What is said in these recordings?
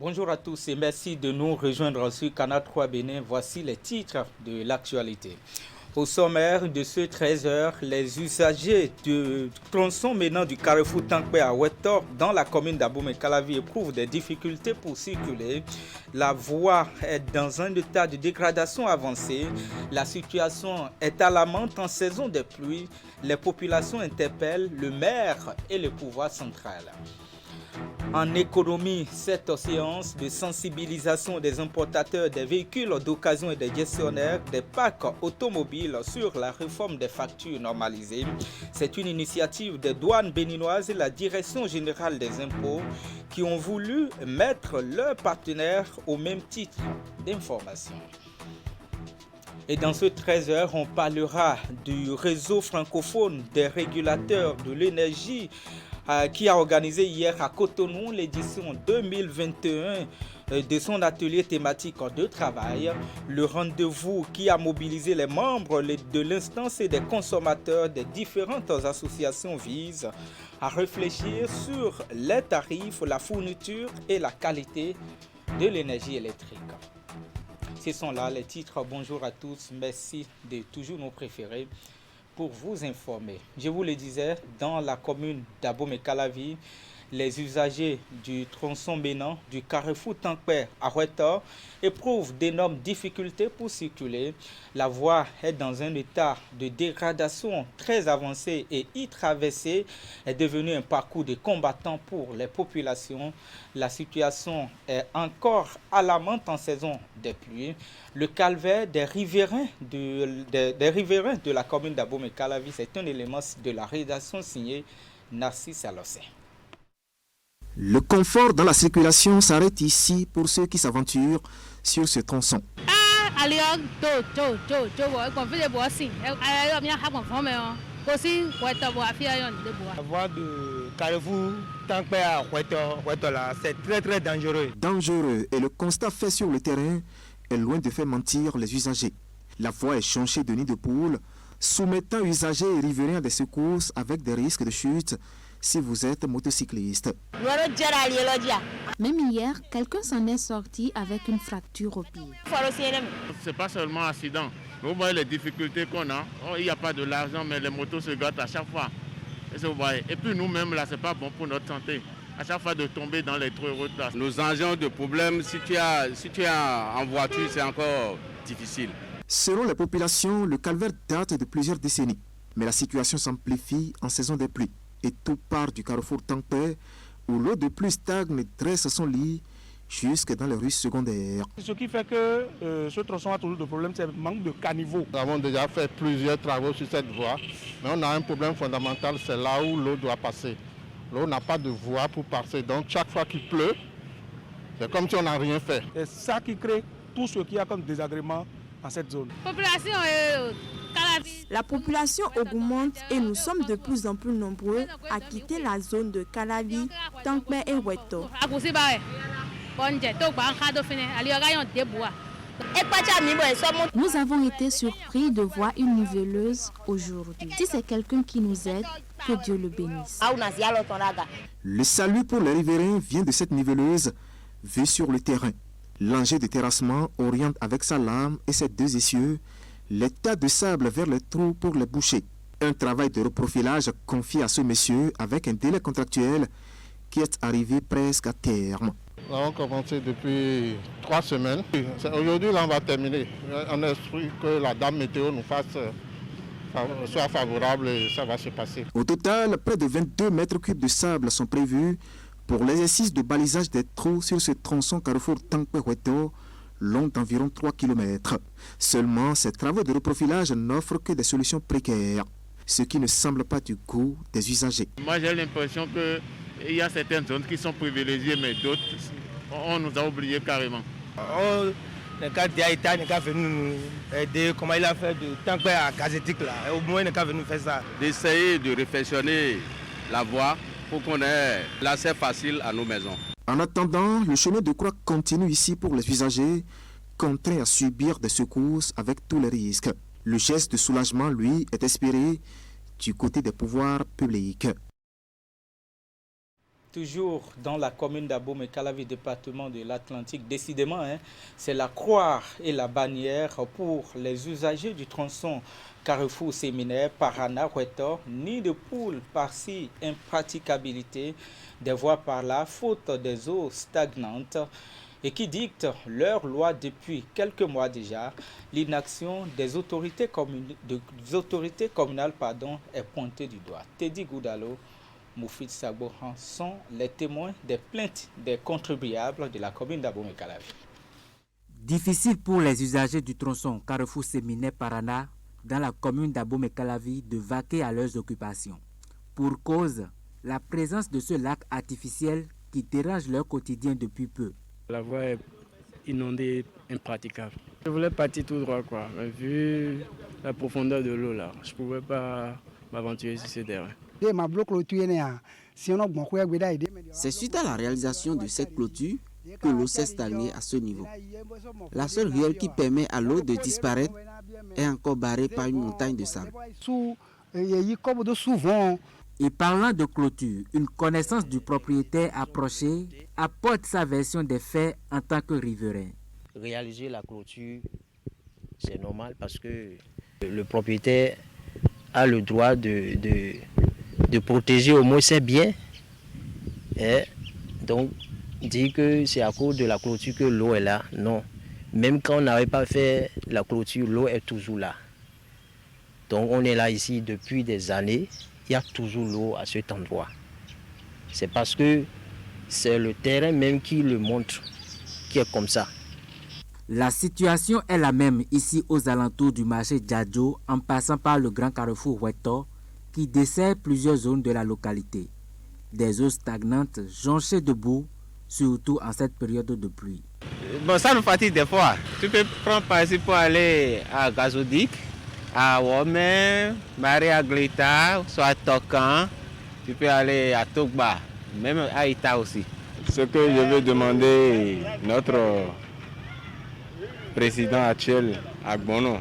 Bonjour à tous et merci de nous rejoindre sur Canal 3 Bénin. Voici les titres de l'actualité. Au sommaire de ce 13h, les usagers du tronçon menant du carrefour Tankpe à Wetor dans la commune d'Abomey-Calavi éprouvent des difficultés pour circuler. La voie est dans un état de dégradation avancée. La situation est alarmante en saison des pluies. Les populations interpellent le maire et le pouvoir central. En économie, cette séance de sensibilisation des importateurs des véhicules d'occasion et des gestionnaires des parcs automobiles sur la réforme des factures normalisées. C'est une initiative des douanes béninoises et la Direction générale des impôts qui ont voulu mettre leurs partenaires au même titre d'information. Et dans ce 13h, on parlera du réseau francophone des régulateurs de l'énergie qui a organisé hier à Cotonou l'édition 2021 de son atelier thématique de travail. Le rendez-vous qui a mobilisé les membres de l'instance et des consommateurs des différentes associations vise à réfléchir sur les tarifs, la fourniture et la qualité de l'énergie électrique. Ce sont là les titres. Bonjour à tous, merci de toujours nous préférer. Pour vous informer, je vous le disais, dans la commune d'Abomey-Calavi, les usagers du tronçon menant du carrefour Tankpe à Wetor éprouvent d'énormes difficultés pour circuler. La voie est dans un état de dégradation très avancé et y traverser est devenu un parcours de combattants pour les populations. La situation est encore alarmante en saison des pluies. Le calvaire des riverains de la commune d'Abomey-Calavi, c'est un élément de la rédaction signée Narcisse Alossé. Le confort dans la circulation s'arrête ici pour ceux qui s'aventurent sur ce tronçon. La voie de carrefour Tankpe à Wetor là, c'est très dangereux. Dangereux, et le constat fait sur le terrain est loin de faire mentir les usagers. La voie est jonchée de nids de poules, soumettant usagers et riverains à des secousses avec des risques de chute si vous êtes motocycliste. Même hier, quelqu'un s'en est sorti avec une fracture au pied. C'est pas seulement accident. Vous voyez les difficultés qu'on a. Il n'y a pas de l'argent, mais les motos se gâtent à chaque fois. Et puis nous-mêmes, là, c'est pas bon pour notre santé. À chaque fois de tomber dans les trous routes là. Nos engins de problème, si tu es en voiture, c'est encore difficile. Selon les populations, le calvaire date de plusieurs décennies. Mais la situation s'amplifie en saison des pluies. Et tout part du carrefour Tankpe, où l'eau de pluie stagne et dresse son lit jusque dans les rues secondaires. Ce qui fait que ce tronçon a toujours de problème, c'est le manque de caniveaux. Nous avons déjà fait plusieurs travaux sur cette voie, mais on a un problème fondamental, c'est là où l'eau doit passer. L'eau n'a pas de voie pour passer, donc chaque fois qu'il pleut, c'est comme si on n'a rien fait. C'est ça qui crée tout ce qu'il y a comme désagrément dans cette zone. La population augmente et nous sommes de plus en plus nombreux à quitter la zone de Calavi, Tankpe et Wetor. Nous avons été surpris de voir une niveleuse aujourd'hui. Si c'est quelqu'un qui nous aide, que Dieu le bénisse. Le salut pour les riverains vient de cette niveleuse vue sur le terrain. L'engin de terrassement oriente avec sa lame et ses deux essieux les tas de sable vers les trous pour les boucher. Un travail de reprofilage confié à ce monsieur avec un délai contractuel qui est arrivé presque à terme. Nous avons commencé depuis 3 semaines. Aujourd'hui, là, on va terminer. On espère que la dame météo nous soit favorable et ça va se passer. Au total, près de 22 mètres cubes de sable sont prévus pour l'exercice de balisage des trous sur ce tronçon carrefour Tankpe-Wetor, long d'environ 3 km. Seulement, ces travaux de reprofilage n'offrent que des solutions précaires, ce qui ne semble pas du goût des usagers. Moi, j'ai l'impression qu'il y a certaines zones qui sont privilégiées, mais d'autres, on nous a oubliés carrément. Le cas d'Aïta n'est qu'à venir nous aider, comment il a fait de Tankpe à Gazetique là. Au moins, il n'est qu'à venir faire ça. D'essayer de réfectionner la voie pour qu'on ait l'accès facile à nos maisons. En attendant, le chemin de croix continue ici pour les usagers, contraints à subir des secousses avec tous les risques. Le geste de soulagement, lui, est espéré du côté des pouvoirs publics. Toujours dans la commune d'Abomey-Calavi, département de l'Atlantique. Décidément, c'est la croix et la bannière pour les usagers du tronçon Carrefour Séminaire Parana-Huetor. Nid de poule par-ci, impraticabilité des voies par-là, faute des eaux stagnantes et qui dictent leur loi depuis quelques mois déjà. L'inaction des autorités communales est pointée du doigt. Teddy Goudalo, Moufid Sabohan sont les témoins des plaintes des contribuables de la commune d'Abomey-Calavi. Difficile pour les usagers du tronçon Carrefour Séminaire Parana dans la commune d'Abomey-Calavi de vaquer à leurs occupations. Pour cause, la présence de ce lac artificiel qui dérange leur quotidien depuis peu. La voie est inondée, impraticable. Je voulais partir tout droit, mais vu la profondeur de l'eau là, je ne pouvais pas m'aventurer sur ces terrains. C'est suite à la réalisation de cette clôture que l'eau s'est stagnée à ce niveau. La seule ruelle qui permet à l'eau de disparaître est encore barrée par une montagne de sable. Et parlant de clôture, une connaissance du propriétaire approché apporte sa version des faits en tant que riverain. Réaliser la clôture, c'est normal parce que le propriétaire a le droit de protéger au moins ses biens. Et donc, dire que c'est à cause de la clôture que l'eau est là, non. Même quand on n'avait pas fait la clôture, l'eau est toujours là. Donc on est là ici depuis des années, il y a toujours l'eau à cet endroit. C'est parce que c'est le terrain même qui le montre, qui est comme ça. La situation est la même ici aux alentours du marché Djadjo, en passant par le grand carrefour Huetor, qui dessert plusieurs zones de la localité. Des eaux stagnantes jonchées de boue, surtout en cette période de pluie. Bon, ça nous fatigue des fois. Tu peux prendre par ici pour aller à Gazodik, à Womé, Maria Glita, soit à Tokan. Tu peux aller à Togba, même à Ita aussi. Ce que je veux demander notre président actuel, Agbono,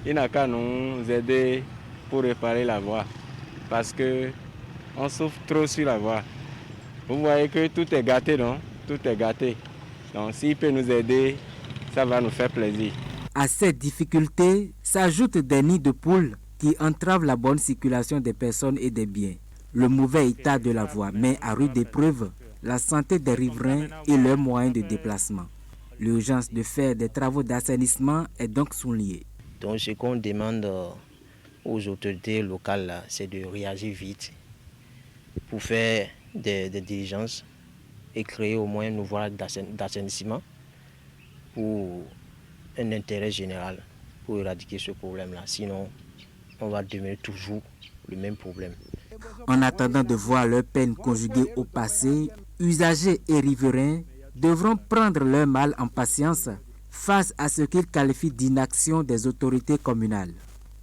il n'a qu'à nous aider pour réparer la voie. Parce qu'on souffre trop sur la voie. Vous voyez que tout est gâté, non? Tout est gâté. Donc s'il peut nous aider, ça va nous faire plaisir. À ces difficultés s'ajoutent des nids de poules qui entravent la bonne circulation des personnes et des biens. Le mauvais état de la voie met à rude épreuve la santé des riverains et leurs moyens de déplacement. L'urgence de faire des travaux d'assainissement est donc soulignée. Donc ce qu'on demande aux autorités locales, c'est de réagir vite pour faire des diligences et créer au moins une voie d'assainissement pour un intérêt général, pour éradiquer ce problème-là. Sinon, on va demeurer toujours le même problème. En attendant de voir leur peine conjuguée au passé, usagers et riverains devront prendre leur mal en patience face à ce qu'ils qualifient d'inaction des autorités communales.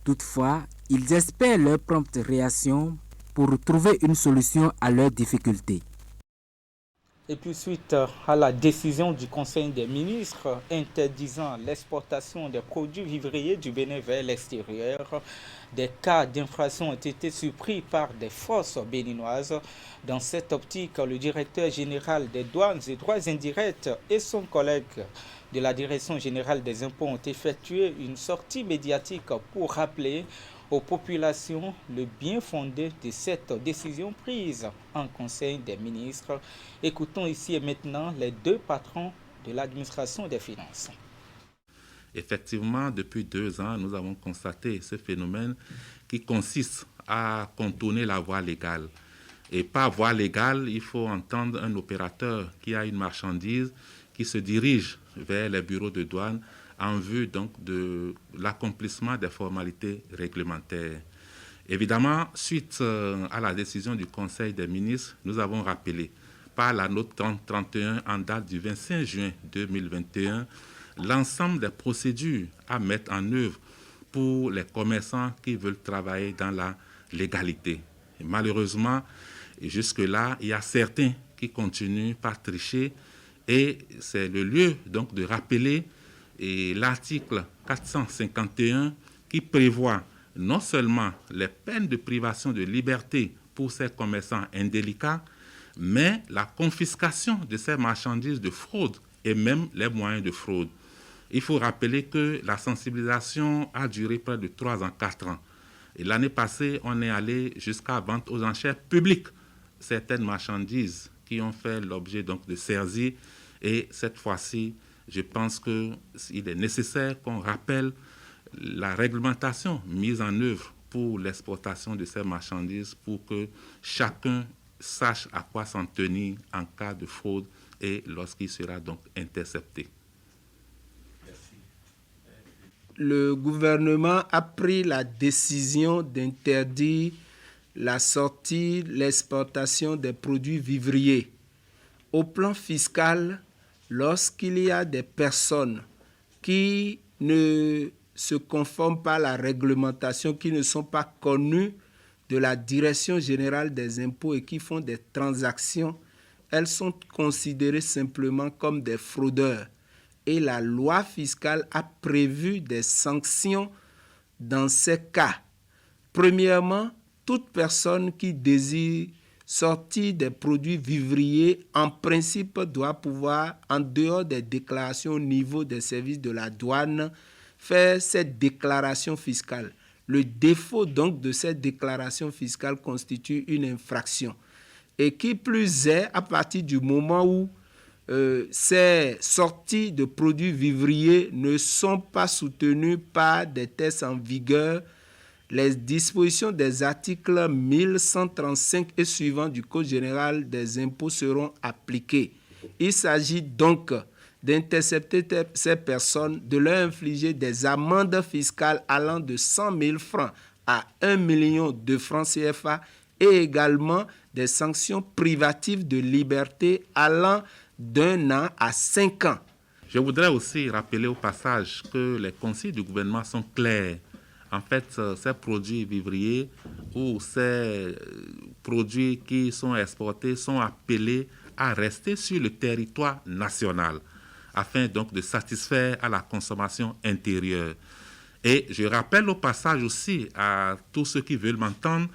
Toutefois, ils espèrent leur prompte réaction pour trouver une solution à leurs difficultés. Et puis suite à la décision du Conseil des ministres interdisant l'exportation des produits vivriers du Bénin vers l'extérieur, des cas d'infraction ont été surpris par des forces béninoises. Dans cette optique, le directeur général des douanes et droits indirects et son collègue de la Direction générale des impôts ont effectué une sortie médiatique pour rappeler aux populations le bien fondé de cette décision prise en Conseil des ministres. Écoutons ici et maintenant les deux patrons de l'administration des finances. Effectivement, depuis 2 ans, nous avons constaté ce phénomène qui consiste à contourner la voie légale. Et par voie légale, il faut entendre un opérateur qui a une marchandise qui se dirige vers les bureaux de douane en vue donc de l'accomplissement des formalités réglementaires. Évidemment, suite à la décision du Conseil des ministres, nous avons rappelé par la note 31 en date du 25 juin 2021 l'ensemble des procédures à mettre en œuvre pour les commerçants qui veulent travailler dans la légalité. Et malheureusement, jusque-là, il y a certains qui continuent par tricher et c'est le lieu donc de rappeler l'article 451 qui prévoit non seulement les peines de privation de liberté pour ces commerçants indélicats, mais la confiscation de ces marchandises de fraude et même les moyens de fraude. Il faut rappeler que la sensibilisation a duré près de 3 ans, 4 ans. Et l'année passée, on est allé jusqu'à vente aux enchères publiques certaines marchandises qui ont fait l'objet donc de saisies. Et cette fois-ci, je pense qu'il est nécessaire qu'on rappelle la réglementation mise en œuvre pour l'exportation de ces marchandises pour que chacun sache à quoi s'en tenir en cas de fraude et lorsqu'il sera donc intercepté. Le gouvernement a pris la décision d'interdire la sortie, l'exportation des produits vivriers. Au plan fiscal, lorsqu'il y a des personnes qui ne se conforment pas à la réglementation, qui ne sont pas connues de la Direction générale des impôts et qui font des transactions, elles sont considérées simplement comme des fraudeurs. Et la loi fiscale a prévu des sanctions dans ces cas. Premièrement, toute personne qui désire sortir des produits vivriers, en principe, doit pouvoir, en dehors des déclarations au niveau des services de la douane, faire cette déclaration fiscale. Le défaut donc de cette déclaration fiscale constitue une infraction. Et qui plus est, à partir du moment où ces sorties de produits vivriers ne sont pas soutenues par des tests en vigueur, les dispositions des articles 1135 et suivants du Code général des impôts seront appliquées. Il s'agit donc d'intercepter ces personnes, de leur infliger des amendes fiscales allant de 100 000 francs à 1 million de francs CFA et également des sanctions privatives de liberté allant d'1 an à 5 ans. Je voudrais aussi rappeler au passage que les consignes du gouvernement sont claires. En fait, ces produits vivriers ou ces produits qui sont exportés sont appelés à rester sur le territoire national afin donc de satisfaire à la consommation intérieure. Et je rappelle au passage aussi à tous ceux qui veulent m'entendre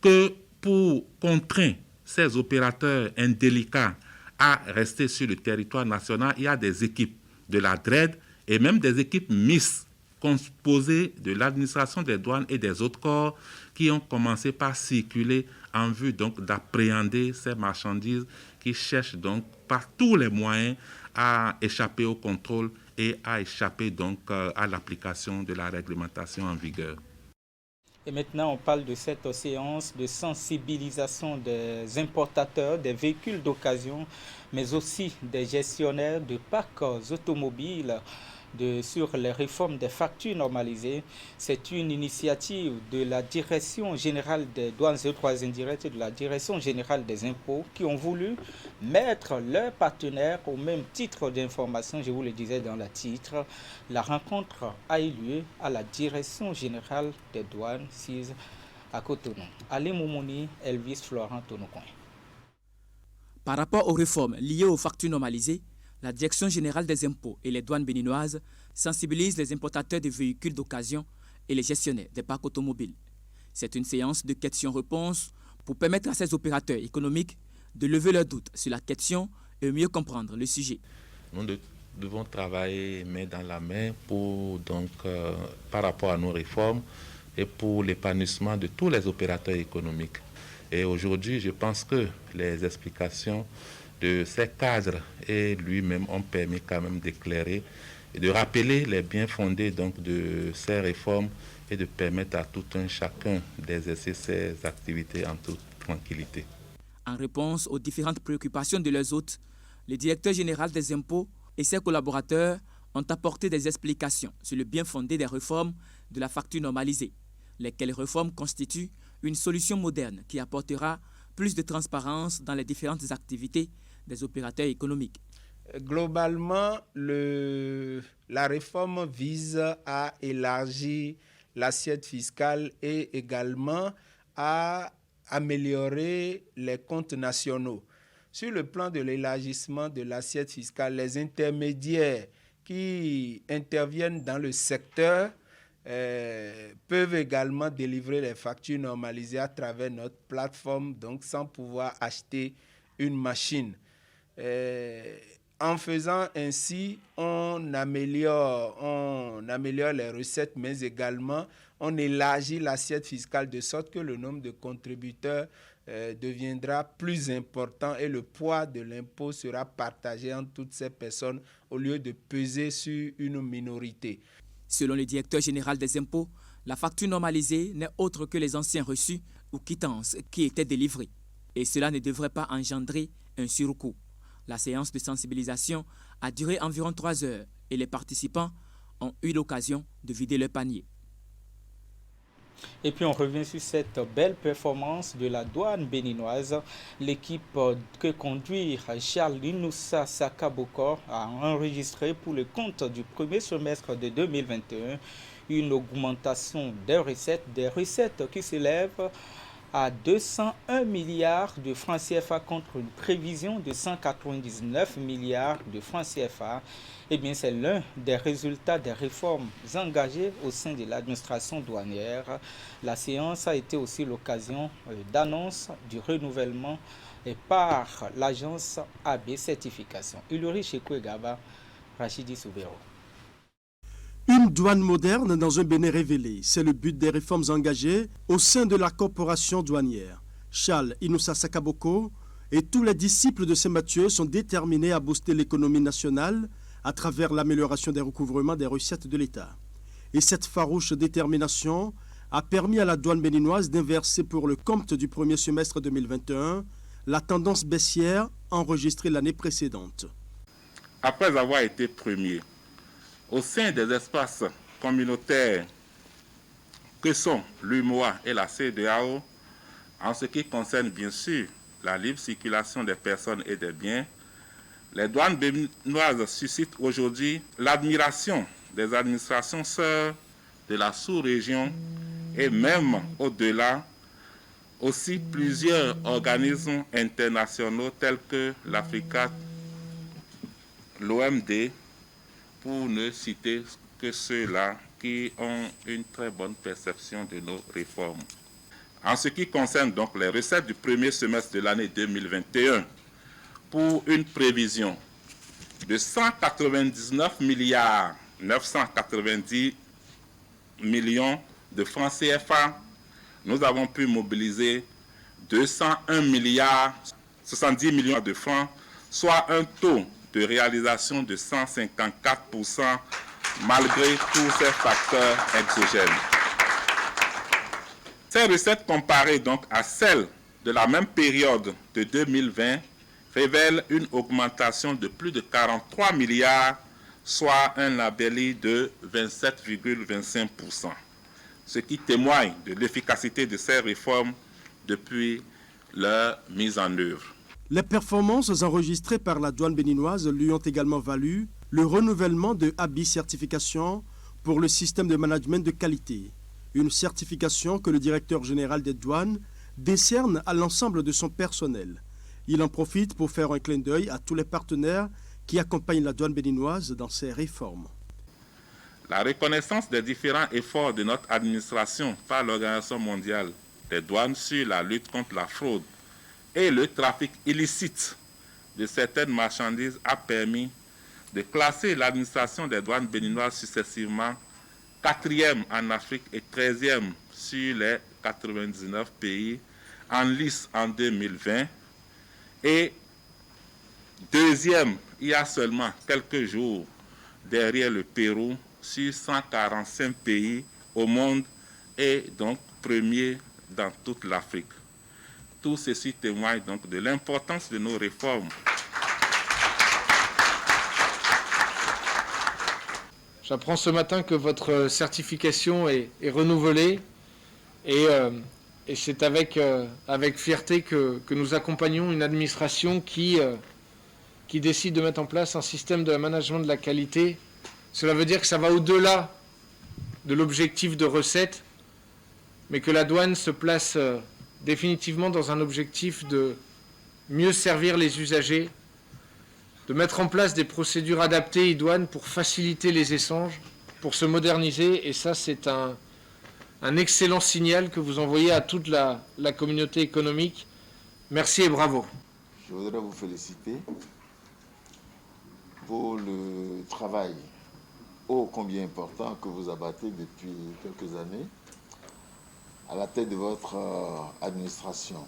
que pour contraindre ces opérateurs indélicats à rester sur le territoire national, il y a des équipes de la DRED et même des équipes mixtes composées de l'administration des douanes et des autres corps qui ont commencé par circuler en vue donc d'appréhender ces marchandises qui cherchent donc par tous les moyens à échapper au contrôle et à échapper donc à l'application de la réglementation en vigueur. Et maintenant, on parle de cette séance de sensibilisation des importateurs, des véhicules d'occasion, mais aussi des gestionnaires de parcs automobiles sur les réformes des factures normalisées. C'est une initiative de la Direction générale des douanes et droits indirects et de la Direction générale des impôts qui ont voulu mettre leurs partenaires au même titre d'information. Je vous le disais dans le titre. La rencontre a eu lieu à la Direction générale des douanes sise à Cotonou. Ali Moumouni, Elvis Florent Tonocoin. Par rapport aux réformes liées aux factures normalisées, la Direction générale des impôts et les douanes béninoises sensibilisent les importateurs de véhicules d'occasion et les gestionnaires des parcs automobiles. C'est une séance de questions-réponses pour permettre à ces opérateurs économiques de lever leurs doutes sur la question et mieux comprendre le sujet. Nous devons travailler main dans la main pour, par rapport à nos réformes et pour l'épanouissement de tous les opérateurs économiques. Et aujourd'hui, je pense que les explications de ces cadres et lui-même ont permis quand même d'éclairer et de rappeler les biens fondés donc de ces réformes et de permettre à tout un chacun d'exercer ses activités en toute tranquillité. En réponse aux différentes préoccupations de leurs hôtes, le directeur général des impôts et ses collaborateurs ont apporté des explications sur le bien fondé des réformes de la facture normalisée, lesquelles réformes constituent une solution moderne qui apportera plus de transparence dans les différentes activités des opérateurs économiques. Globalement, la réforme vise à élargir l'assiette fiscale et également à améliorer les comptes nationaux. Sur le plan de l'élargissement de l'assiette fiscale, les intermédiaires qui interviennent dans le secteur peuvent également délivrer les factures normalisées à travers notre plateforme, donc sans pouvoir acheter une machine. En faisant ainsi, on améliore les recettes, mais également on élargit l'assiette fiscale de sorte que le nombre de contributeurs deviendra plus important et le poids de l'impôt sera partagé entre toutes ces personnes au lieu de peser sur une minorité. Selon le directeur général des impôts, la facture normalisée n'est autre que les anciens reçus ou quittances qui étaient délivrés. Et cela ne devrait pas engendrer un surcoût. La séance de sensibilisation a duré environ 3 heures et les participants ont eu l'occasion de vider leur panier. Et puis on revient sur cette belle performance de la douane béninoise. L'équipe que conduit Charles Inoussa Sakaboko a enregistré pour le compte du premier semestre de 2021 une augmentation des recettes qui s'élèvent à 201 milliards de francs CFA contre une prévision de 199 milliards de francs CFA. Eh bien, c'est l'un des résultats des réformes engagées au sein de l'administration douanière. La séance a été aussi l'occasion d'annonce du renouvellement par l'agence AB Certification. Ulrich Ekwegaba, Rachidi Soubero. Une douane moderne dans un Bénin révélé, c'est le but des réformes engagées au sein de la corporation douanière. Charles Inoussa Sakaboko et tous les disciples de Saint-Mathieu sont déterminés à booster l'économie nationale à travers l'amélioration des recouvrements des recettes de l'État. Et cette farouche détermination a permis à la douane béninoise d'inverser pour le compte du premier semestre 2021 la tendance baissière enregistrée l'année précédente. Après avoir été premier, au sein des espaces communautaires que sont l'UMOA et la CEDEAO, en ce qui concerne bien sûr la libre circulation des personnes et des biens, les douanes béninoises suscitent aujourd'hui l'admiration des administrations sœurs de la sous-région et même au-delà, aussi plusieurs organismes internationaux tels que l'Africa, l'OMD, pour ne citer que ceux-là qui ont une très bonne perception de nos réformes. En ce qui concerne donc les recettes du premier semestre de l'année 2021, pour une prévision de 199 milliards 990 millions de francs CFA, nous avons pu mobiliser 201 milliards 70 millions de francs, soit un taux de réalisation de 154% malgré tous ces facteurs exogènes. Ces recettes comparées donc à celles de la même période de 2020 révèlent une augmentation de plus de 43 milliards, soit un labelli de 27,25%, ce qui témoigne de l'efficacité de ces réformes depuis leur mise en œuvre. Les performances enregistrées par la douane béninoise lui ont également valu le renouvellement de AB Certification pour le système de management de qualité, une certification que le directeur général des douanes décerne à l'ensemble de son personnel. Il en profite pour faire un clin d'œil à tous les partenaires qui accompagnent la douane béninoise dans ces réformes. La reconnaissance des différents efforts de notre administration par l'Organisation mondiale des douanes sur la lutte contre la fraude et le trafic illicite de certaines marchandises a permis de classer l'administration des douanes béninoises successivement 4e en Afrique et 13e sur les 99 pays en lice en 2020 et 2e il y a seulement quelques jours derrière le Pérou sur 145 pays au monde et donc premier dans toute l'Afrique. Tout ceci témoigne donc de l'importance de nos réformes. J'apprends ce matin que votre certification est renouvelée et c'est avec fierté que nous accompagnons une administration qui décide de mettre en place un système de management de la qualité. Cela veut dire que ça va au-delà de l'objectif de recette, mais que la douane se place définitivement dans un objectif de mieux servir les usagers, de mettre en place des procédures adaptées idoines pour faciliter les échanges, pour se moderniser. Et ça, c'est un excellent signal que vous envoyez à toute la communauté économique. Merci et bravo. je voudrais vous féliciter pour le travail ô combien important que vous abattez depuis quelques années à la tête de votre administration.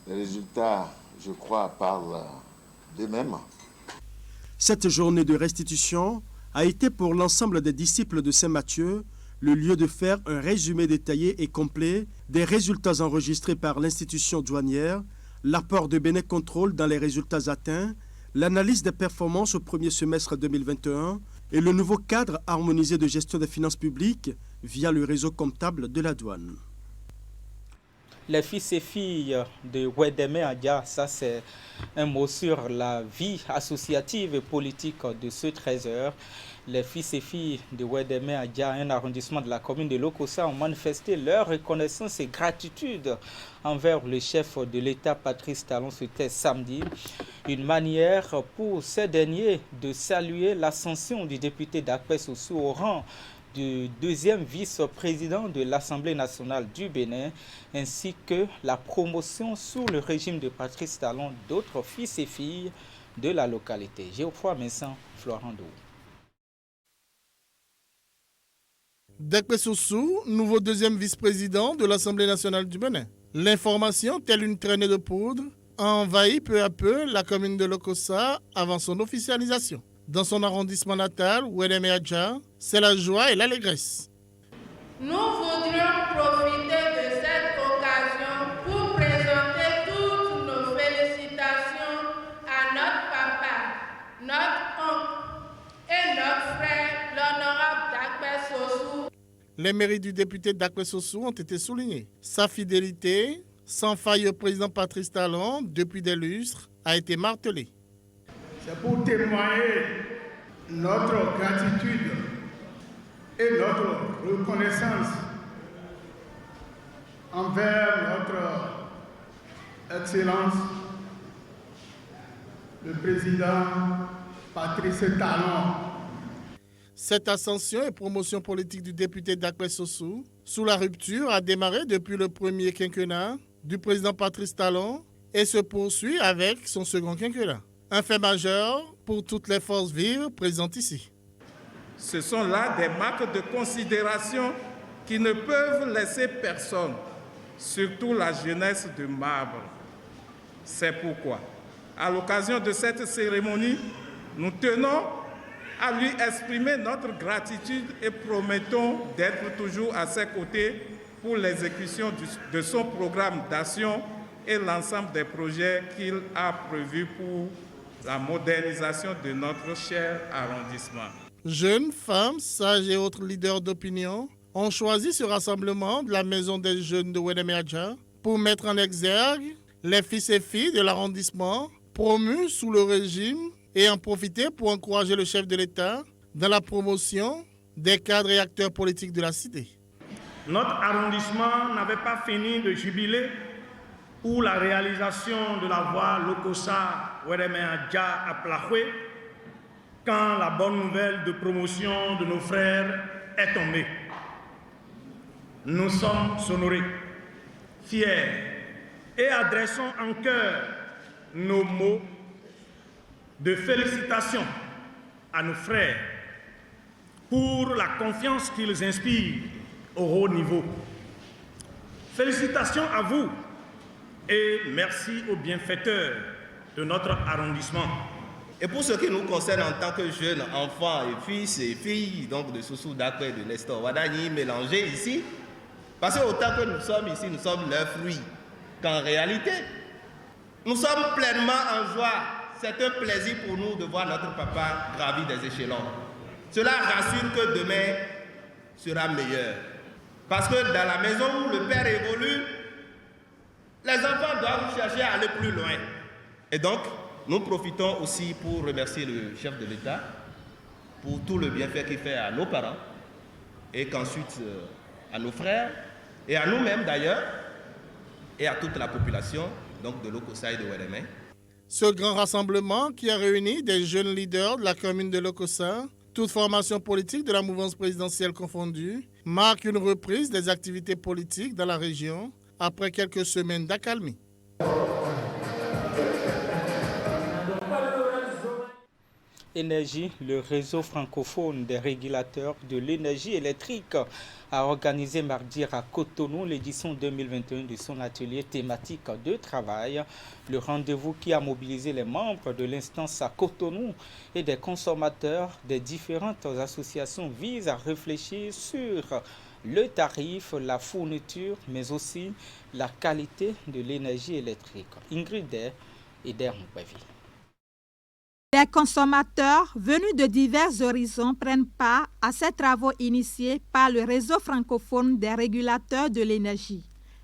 Les résultats, je crois, parlent d'eux-mêmes. Cette journée de restitution a été pour l'ensemble des disciples de Saint Matthieu le lieu de faire un résumé détaillé et complet des résultats enregistrés par l'institution douanière, l'apport de Bénin Contrôle dans les résultats atteints, l'analyse des performances au premier semestre 2021 et le nouveau cadre harmonisé de gestion des finances publiques via le réseau comptable de la douane. Les fils et filles de Wedeme Adja, ça c'est un mot sur la vie associative et politique de ce 13h. Les fils et filles de Wedeme Adja, un arrondissement de la commune de Lokossa, ont manifesté leur reconnaissance et gratitude envers le chef de l'État, Patrice Talon. C'était samedi. Une manière pour ces derniers de saluer l'ascension du député d'Akpès-Ossou au rang du deuxième vice-président de l'Assemblée nationale du Bénin, ainsi que la promotion sous le régime de Patrice Talon d'autres fils et filles de la localité. Géoffroy Messan, Florent Dou. Dakpès-Ossou, nouveau deuxième vice-président de l'Assemblée nationale du Bénin. L'information, telle une traînée de poudre, a envahi peu à peu la commune de Lokossa avant son officialisation. Dans son arrondissement natal, Wedeme Adja, c'est la joie et l'allégresse. Nous voudrions profiter de cette occasion pour présenter toutes nos félicitations à notre papa, notre oncle et notre frère, l'honorable Dakpès-Ossou. Les mérites du député Dakpès-Ossou ont été soulignés. Sa fidélité, sans faille au président Patrice Talon, depuis des lustres, a été martelée. C'est pour témoigner notre gratitude et notre reconnaissance envers notre Excellence, le président Patrice Talon. Cette ascension et promotion politique du député Dakpès-Ossou, sous la rupture, a démarré depuis le premier quinquennat du président Patrice Talon et se poursuit avec son second quinquennat. Un fait majeur pour toutes les forces vives présentes ici. Ce sont là des marques de considération qui ne peuvent laisser personne, surtout la jeunesse de marbre. C'est pourquoi, à l'occasion de cette cérémonie, nous tenons à lui exprimer notre gratitude et promettons d'être toujours à ses côtés pour l'exécution de son programme d'action et l'ensemble des projets qu'il a prévus pour la modernisation de notre cher arrondissement. Jeunes, femmes, sages et autres leaders d'opinion ont choisi ce rassemblement de la Maison des Jeunes de Wedeme Adja pour mettre en exergue les fils et filles de l'arrondissement promus sous le régime et en profiter pour encourager le chef de l'État dans la promotion des cadres et acteurs politiques de la cité. Notre arrondissement n'avait pas fini de jubiler pour la réalisation de la voie Lokossa-Wedeme Adja à Plahoué quand la bonne nouvelle de promotion de nos frères est tombée. Nous sommes honorés, fiers et adressons en cœur nos mots de félicitations à nos frères pour la confiance qu'ils inspirent au haut niveau. Félicitations à vous et merci aux bienfaiteurs de notre arrondissement. Et pour ce qui nous concerne en tant que jeunes enfants et fils et filles donc de Soussou Dakpé, de Nestor Wadani mélangés ici, parce que autant que nous sommes ici, nous sommes leurs fruits, qu'en réalité, nous sommes pleinement en joie. C'est un plaisir pour nous de voir notre papa gravir des échelons. Cela rassure que demain sera meilleur. Parce que dans la maison où le père évolue, les enfants doivent chercher à aller plus loin. Et donc, nous profitons aussi pour remercier le chef de l'État pour tout le bienfait qu'il fait à nos parents et qu'ensuite à nos frères et à nous-mêmes d'ailleurs et à toute la population donc de Lokossa et de Wedeme. Ce grand rassemblement qui a réuni des jeunes leaders de la commune de Lokossa, toute formation politique de la mouvance présidentielle confondue, marque une reprise des activités politiques dans la région après quelques semaines d'accalmie. Énergie, le réseau francophone des régulateurs de l'énergie électrique a organisé mardi à Cotonou l'édition 2021 de son atelier thématique de travail. Le rendez-vous qui a mobilisé les membres de l'instance à Cotonou et des consommateurs des différentes associations vise à réfléchir sur le tarif, la fourniture, mais aussi la qualité de l'énergie électrique. Ingrid et Dermoubavi. Les consommateurs venus de divers horizons prennent part à ces travaux initiés par le réseau francophone des régulateurs de l'énergie.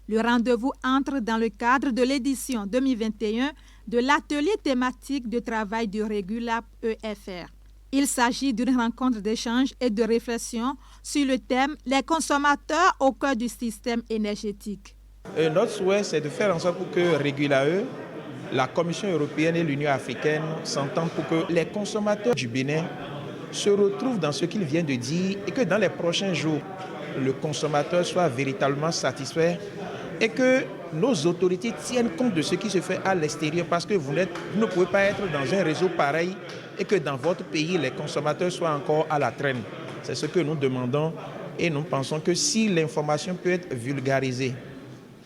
Le rendez-vous entre dans le cadre de l'édition 2021 de l'atelier thématique de travail du Régulap EFR. Il s'agit d'une rencontre d'échange et de réflexion sur le thème « Les consommateurs au cœur du système énergétique ». Notre souhait, c'est de faire en sorte pour que Régulae, la Commission européenne et l'Union africaine s'entendent pour que les consommateurs du Bénin se retrouvent dans ce qu'il vient de dire et que dans les prochains jours, le consommateur soit véritablement satisfait et que nos autorités tiennent compte de ce qui se fait à l'extérieur parce que vous ne pouvez pas être dans un réseau pareil et que dans votre pays, les consommateurs soient encore à la traîne. C'est ce que nous demandons et nous pensons que si l'information peut être vulgarisée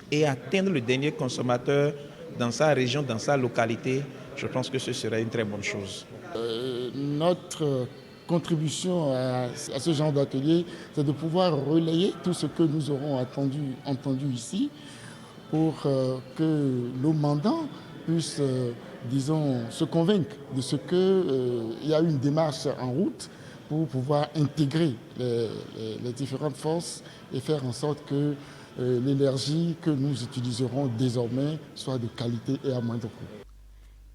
et atteindre le dernier consommateur dans sa région, dans sa localité, je pense que ce serait une très bonne chose. Notre contribution à ce genre d'atelier, c'est de pouvoir relayer tout ce que nous aurons entendu ici pour que nos mandants puissent, disons, se convaincre de ce qu'il y a une démarche en route pour pouvoir intégrer les différentes forces et faire en sorte que l'énergie que nous utiliserons désormais soit de qualité et à moindre coût.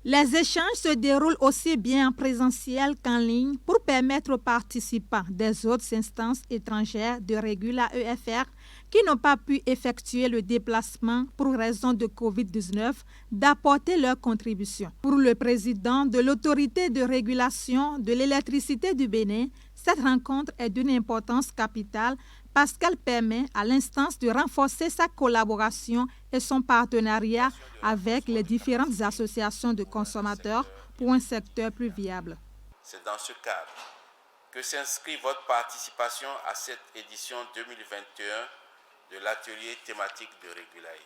Les échanges se déroulent aussi bien en présentiel qu'en ligne pour permettre aux participants des autres instances étrangères de Régula EFR qui n'ont pas pu effectuer le déplacement pour raison de Covid-19 d'apporter leur contribution. Pour le président de l'autorité de régulation de l'électricité du Bénin, cette rencontre est d'une importance capitale parce qu'elle permet à l'instance de renforcer sa collaboration et son partenariat avec les différentes associations de consommateurs pour un secteur plus viable. C'est dans ce cadre que s'inscrit votre participation à cette édition 2021 de l'atelier thématique de Régulae.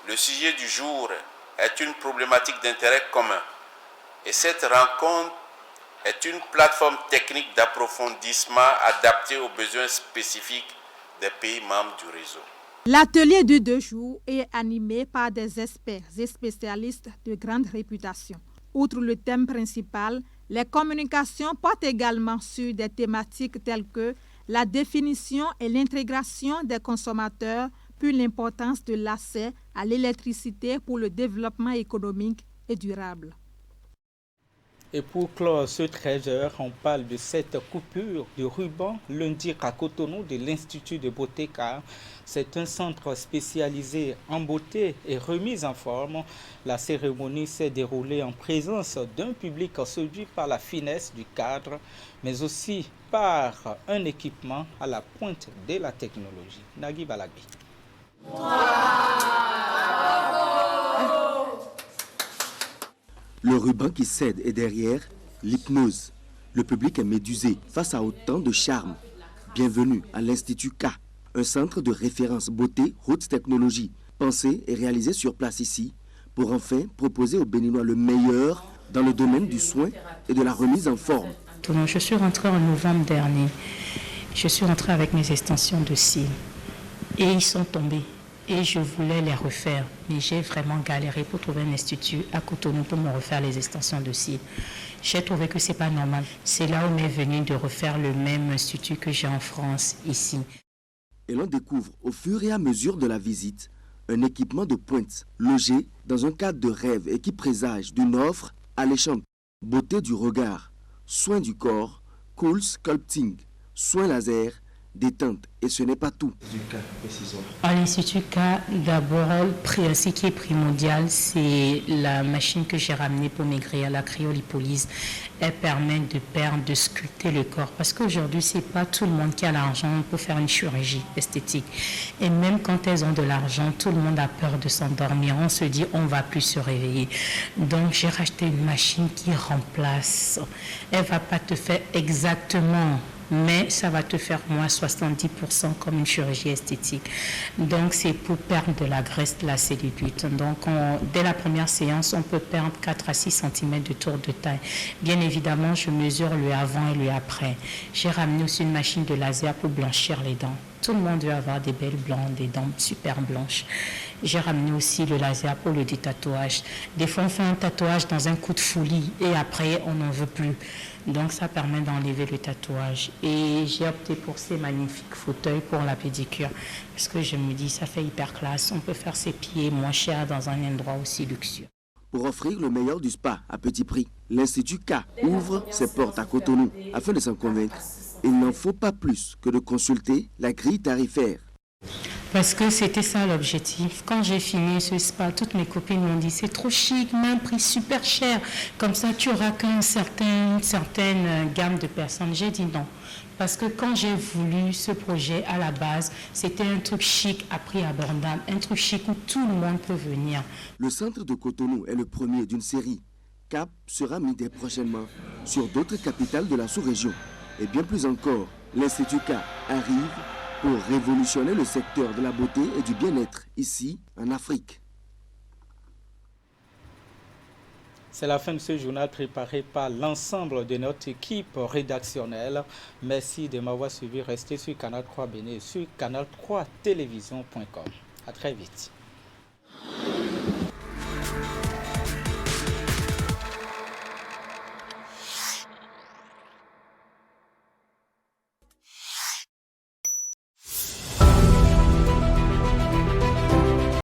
Le sujet du jour est une problématique d'intérêt commun et cette rencontre est une plateforme technique d'approfondissement adaptée aux besoins spécifiques des pays membres du réseau. L'atelier de 2 jours est animé par des experts et spécialistes de grande réputation. Outre le thème principal, les communications portent également sur des thématiques telles que la définition et l'intégration des consommateurs, puis l'importance de l'accès à l'électricité pour le développement économique et durable. Et pour clore ce 13h, on parle de cette coupure de ruban lundi à Cotonou de l'Institut de beauté car c'est un centre spécialisé en beauté et remise en forme. La cérémonie s'est déroulée en présence d'un public séduit par la finesse du cadre, mais aussi par un équipement à la pointe de la technologie. Nagui Balagui. Le ruban qui cède est derrière l'hypnose. Le public est médusé face à autant de charme. Bienvenue à l'Institut K, un centre de référence beauté haute technologie, pensé et réalisé sur place ici, pour enfin proposer aux Béninois le meilleur dans le domaine du soin et de la remise en forme. Je suis rentrée en novembre dernier. Je suis rentrée avec mes extensions de cils et ils sont tombés. Et je voulais les refaire, mais j'ai vraiment galéré pour trouver un institut à Cotonou pour me refaire les extensions de cils. J'ai trouvé que c'est pas normal. C'est là où m'est venu de refaire le même institut que j'ai en France, ici. Et l'on découvre au fur et à mesure de la visite un équipement de pointe, logé dans un cadre de rêve et qui présage d'une offre alléchante. Beauté du regard, soins du corps, cool sculpting, soins laser, détente. Et ce n'est pas tout. À l'Institut K, d'abord, ce qui est primordial, c'est la machine que j'ai ramenée pour maigrir, la cryolipolyse. Elle permet de sculpter le corps. Parce qu'aujourd'hui, ce n'est pas tout le monde qui a l'argent pour faire une chirurgie esthétique. Et même quand elles ont de l'argent, tout le monde a peur de s'endormir. On se dit, on ne va plus se réveiller. Donc, j'ai racheté une machine qui remplace. Elle ne va pas te faire exactement, mais ça va te faire moins 70% comme une chirurgie esthétique. Donc, c'est pour perdre de la graisse, de la cellulite. Donc, dès la première séance, on peut perdre 4 à 6 cm de tour de taille. Bien évidemment, je mesure le avant et le après. J'ai ramené aussi une machine de laser pour blanchir les dents. Tout le monde veut avoir des belles blancs, des dents super blanches. J'ai ramené aussi le laser pour le détatouage. Des fois, on fait un tatouage dans un coup de folie et après, on n'en veut plus. Donc, ça permet d'enlever le tatouage. Et j'ai opté pour ces magnifiques fauteuils pour la pédicure. Parce que je me dis, ça fait hyper classe. On peut faire ses pieds moins chers dans un endroit aussi luxueux. Pour offrir le meilleur du spa à petit prix, l'Institut K ouvre ses portes à Cotonou. Afin de s'en convaincre, il n'en faut pas plus que de consulter la grille tarifaire. Parce que c'était ça l'objectif. Quand j'ai fini ce spa, toutes mes copines m'ont dit, c'est trop chic, mais un prix super cher. Comme ça, tu auras qu'une certaine gamme de personnes. J'ai dit non. Parce que quand j'ai voulu ce projet à la base, c'était un truc chic à prix abordable, un truc chic où tout le monde peut venir. Le centre de Cotonou est le premier d'une série. Cap sera mis dès prochainement sur d'autres capitales de la sous-région. Et bien plus encore, l'Institut K arrive pour révolutionner le secteur de la beauté et du bien-être ici en Afrique. C'est la fin de ce journal préparé par l'ensemble de notre équipe rédactionnelle. Merci de m'avoir suivi. Restez sur Canal 3 Bénin et sur canal3télévision.com. À très vite.